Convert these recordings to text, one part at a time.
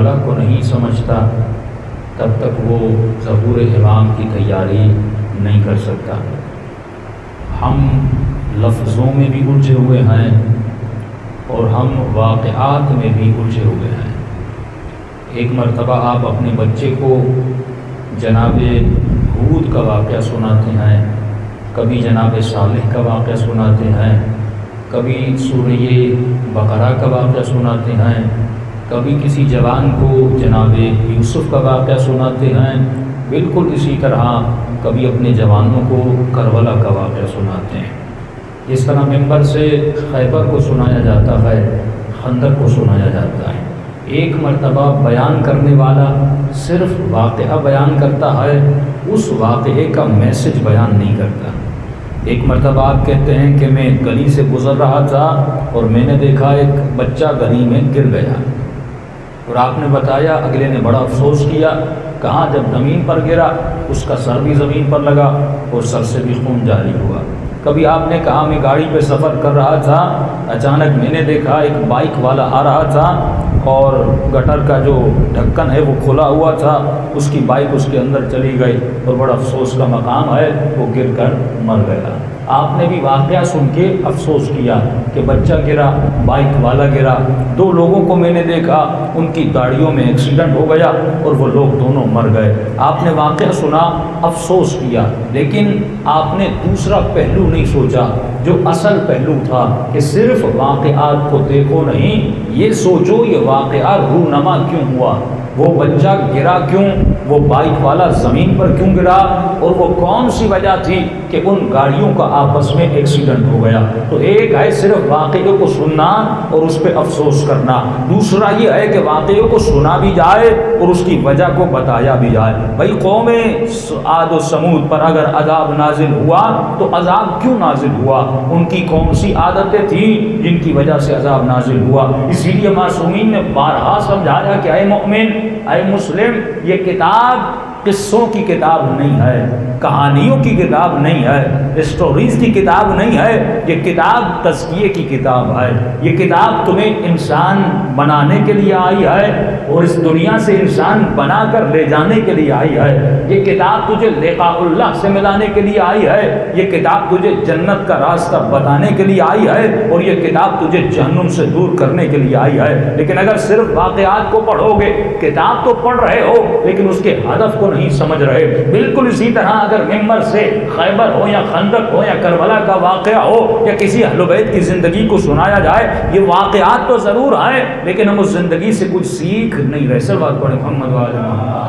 کربلا کو نہیں سمجھتا تب تک وہ ظہور امام کی تیاری نہیں کر سکتا۔ ہم لفظوں میں بھی الجھے ہوئے ہیں اور ہم واقعات میں بھی الجھے ہوئے ہیں۔ ایک مرتبہ آپ اپنے بچے کو جناب ہود کا واقعہ سناتے ہیں، کبھی جناب صالح کا واقعہ سناتے ہیں، کبھی سورہ بقرہ کا واقعہ سناتے ہیں، کبھی کسی جوان کو جناب یوسف کا واقعہ سناتے ہیں، بالکل اسی طرح کبھی اپنے جوانوں کو کربلا کا واقعہ سناتے ہیں۔ جس طرح ممبر سے خیبر کو سنایا جاتا ہے، خندق کو سنایا جاتا ہے۔ ایک مرتبہ بیان کرنے والا صرف واقعہ بیان کرتا ہے، اس واقعے کا میسج بیان نہیں کرتا۔ ایک مرتبہ آپ کہتے ہیں کہ میں گلی سے گزر رہا تھا اور میں نے دیکھا ایک بچہ گلی میں گر گیا، اور آپ نے بتایا، اگلے نے بڑا افسوس کیا، کہاں جب زمین پر گرا اس کا سر بھی زمین پر لگا اور سر سے بھی خون جاری ہوا۔ کبھی آپ نے کہا میں گاڑی پہ سفر کر رہا تھا، اچانک میں نے دیکھا ایک بائک والا آ رہا تھا اور گٹر کا جو ڈھکن ہے وہ کھلا ہوا تھا، اس کی بائک اس کے اندر چلی گئی اور بڑا افسوس کا مقام ہے، وہ گر کر مر گیا۔ آپ نے بھی واقعہ سن کے افسوس کیا کہ بچہ گرا، بائک والا گرا، دو لوگوں کو میں نے دیکھا ان کی گاڑیوں میں ایکسیڈنٹ ہو گیا اور وہ لوگ دونوں مر گئے۔ آپ نے واقعہ سنا، افسوس کیا، لیکن آپ نے دوسرا پہلو نہیں سوچا جو اصل پہلو تھا کہ صرف واقعات کو دیکھو نہیں، یہ سوچو یہ واقعہ رونما کیوں ہوا، وہ بچہ گرا کیوں، وہ بائک والا زمین پر کیوں گرا، اور وہ کون سی وجہ تھی کہ ان گاڑیوں کا آپس میں ایکسیڈنٹ ہو گیا۔ تو ایک ہے صرف واقعے کو سننا اور اس پہ افسوس کرنا، دوسرا یہ ہے کہ واقعے کو سنا بھی جائے اور اس کی وجہ کو بتایا بھی جائے۔ بھائی قوم عاد و سمود پر اگر عذاب نازل ہوا تو عذاب کیوں نازل ہوا، ان کی کون سی عادتیں تھیں جن کی وجہ سے عذاب نازل ہوا۔ اسی لیے معصومین نے بارہا سمجھایا کہ اے مومن، اے مسلم، یہ کتاب قصوں کی کتاب نہیں ہے، کہانیوں کی کتاب نہیں ہے، اسٹوریز کی کتاب نہیں ہے، یہ کتاب تزکیے کی کتاب ہے۔ یہ کتاب تمہیں انسان بنانے کے لیے آئی ہے اور اس دنیا سے انسان بنا کر لے جانے کے لیے آئی ہے۔ یہ کتاب تجھے لقاء اللہ سے ملانے کے لیے آئی ہے، یہ کتاب تجھے جنت کا راستہ بتانے کے لیے آئی ہے، اور یہ کتاب تجھے جہنم سے دور کرنے کے لیے آئی ہے۔ لیکن اگر صرف واقعات کو پڑھو گے، کتاب تو پڑھ رہے ہو لیکن اس کے ہدف کو نہیں سمجھ رہے۔ بالکل اسی طرح اگر ممبر سے خیبر ہو یا خندق ہو یا کربلا کا واقعہ ہو یا کسی اہل بیت کی زندگی کو سنایا جائے، یہ واقعات تو ضرور ہیں لیکن ہم اس زندگی سے کچھ سیکھ نہیں رہے۔ صلوات پڑھیں محمد وعلی محمد۔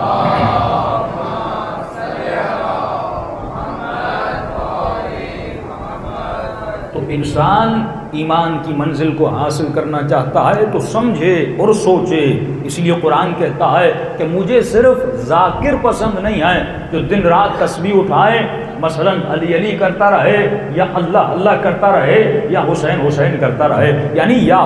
تو انسان ایمان کی منزل کو حاصل کرنا چاہتا ہے تو سمجھے اور سوچے۔ اس لیے قرآن کہتا ہے کہ مجھے صرف ذاکر پسند نہیں ہے جو دن رات تسبیح اٹھائے، مثلا علی علی کرتا رہے یا اللہ اللہ کرتا رہے یا حسین حسین کرتا رہے، یعنی یا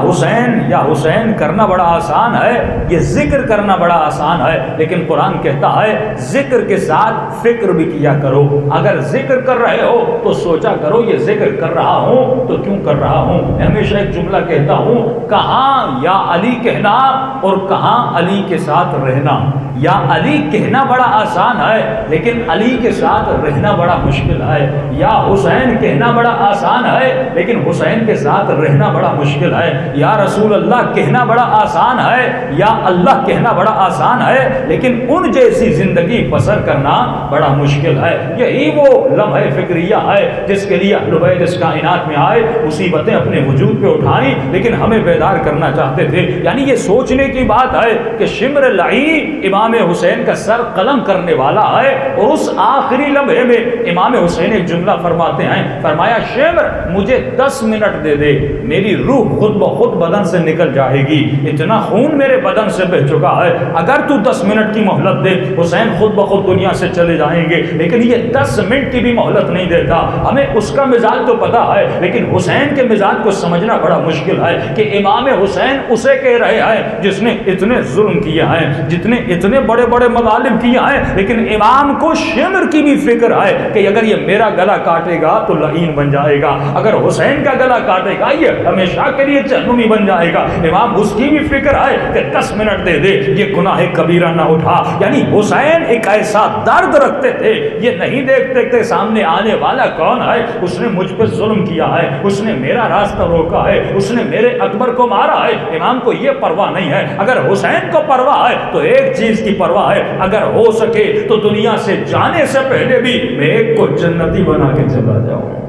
حسین کرنا بڑا آسان ہے، یہ ذکر کرنا بڑا آسان ہے، لیکن قرآن کہتا ہے ذکر کے ساتھ فکر بھی کیا کرو۔ اگر ذکر کر رہے ہو تو سوچا کرو یہ ذکر کر رہا ہوں تو کیوں کر رہا ہوں۔ میں ہمیشہ ایک جملہ کہتا ہوں، کہاں یا علی کہنا اور کہاں علی کے ساتھ رہنا۔ یا علی کہنا بڑا آسان ہے لیکن علی کے ساتھ رہنا بڑا مشکل ہے، یا حسین کہنا بڑا آسان ہے لیکن حسین کے ساتھ رہنا بڑا مشکل ہے، یا رسول اللہ کہنا بڑا آسان ہے، یا اللہ کہنا بڑا آسان ہے لیکن ان جیسی زندگی بسر کرنا بڑا مشکل ہے۔ یہی وہ لمحہ فکریہ ہے جس کے لیے اہل بیت اس کائنات میں آئے، مصیبتیں اپنے وجود پہ اٹھائیں لیکن ہمیں بیدار کرنا چاہتے تھے۔ یعنی یہ سوچنے کی بات ہے کہ شمر لعین امام حسین کا سر قلم کرنے والا ہے، اور اس آخری لمحے میں امام حسین ایک جملہ فرماتے ہیں، فرمایا شمر مجھے 10 منٹ دے دے، میری روح خود بخود بدن سے نکل جائے گی، اتنا خون میرے بدن سے بہہ چکا ہے، اگر تو 10 منٹ کی مہلت دے حسین خود بخود دنیا سے چلے جائیں گے۔ لیکن یہ 10 منٹ کی بھی مہلت نہیں دیتا۔ ہمیں اس کا مزاج تو پتا ہے لیکن حسین کے مزاج کو سمجھنا بڑا مشکل ہے کہ امام حسین اسے کہہ رہے ہیں جس نے اتنے ظلم کیے ہیں، جتنے اتنے بڑے بڑے مظالم کیے ہیں، لیکن امام کو شمر کی بھی فکر ہے کہ کہ اگر یہ میرا گلا کاٹے گا تو لعین بن جائے گا، اگر حسین کا گلا کاٹے گا یہ ہمیشہ کے لیے جہنمی بن جائے گا۔ امام اس کی بھی فکر ہے کہ 10 منٹ دے دے، یہ گناہ کبیرہ نہ اٹھا۔ یعنی حسین ایک ایسا درد رکھتے تھے، یہ نہیں دیکھتے کہ سامنے آنے والا کون ہے، اس نے مجھ پہ ظلم کیا ہے، اس نے میرا راستہ روکا ہے، اس نے میرے اکبر کو مارا ہے۔ امام کو یہ پرواہ نہیں ہے۔ اگر حسین کو پرواہ ہے تو ایک چیز کی پرواہ ہے، اگر ہو سکے تو دنیا سے جانے سے پہلے بھی میں ایک کو جنتی بنا کے چلا جاؤں۔